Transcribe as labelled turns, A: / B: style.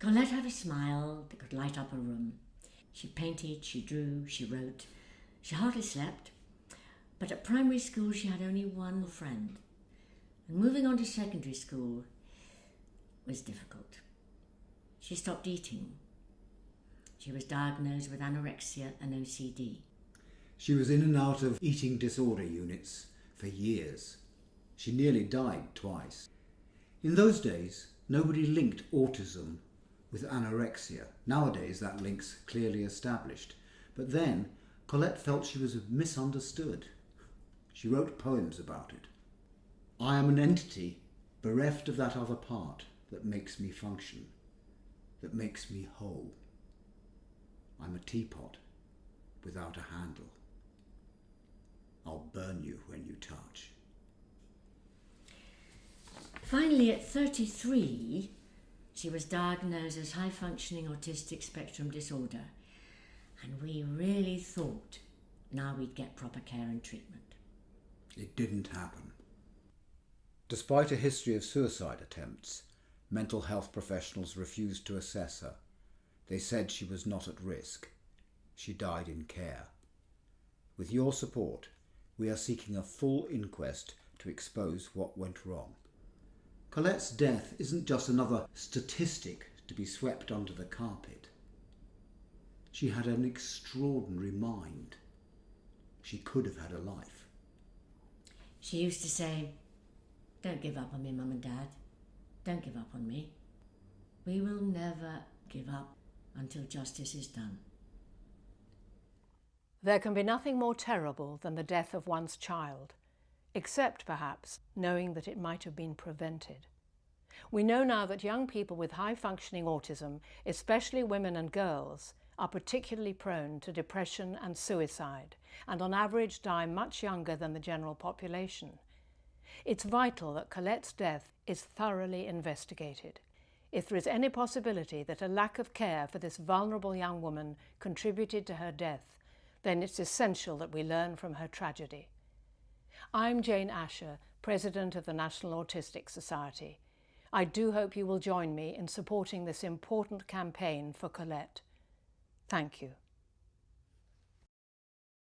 A: Colette had a smile that could light up a room. She painted, she drew, she wrote. She hardly slept. But at primary school she had only one friend. And moving on to secondary school was difficult. She stopped eating. She was diagnosed with anorexia and OCD.
B: She was in and out of eating disorder units for years. She nearly died twice. In those days, nobody linked autism with anorexia. Nowadays, that link's clearly established. But then, Colette felt she was misunderstood. She wrote poems about it. I am an entity bereft of that other part that makes me function, that makes me whole. I'm a teapot without a handle. I'll burn you when you touch.
A: Finally, at 33, she was diagnosed as high-functioning autistic spectrum disorder, and we really thought now we'd get proper care and treatment.
B: It didn't happen. Despite a history of suicide attempts, mental health professionals refused to assess her. They said she was not at risk. She died in care. With your support, we are seeking a full inquest to expose what went wrong. Colette's death isn't just another statistic to be swept under the carpet. She had an extraordinary mind. She could have had a life.
A: She used to say, "Don't give up on me, Mum and Dad. Don't give up on me. We will never give up until justice is done."
C: There can be nothing more terrible than the death of one's child, except perhaps knowing that it might have been prevented. We know now that young people with high-functioning autism, especially women and girls, are particularly prone to depression and suicide, and on average die much younger than the general population. It's vital that Colette's death is thoroughly investigated. If there is any possibility that a lack of care for this vulnerable young woman contributed to her death, then it's essential that we learn from her tragedy. I'm Jane Asher, President of the National Autistic Society. I do hope you will join me in supporting this important campaign for Colette. Thank you.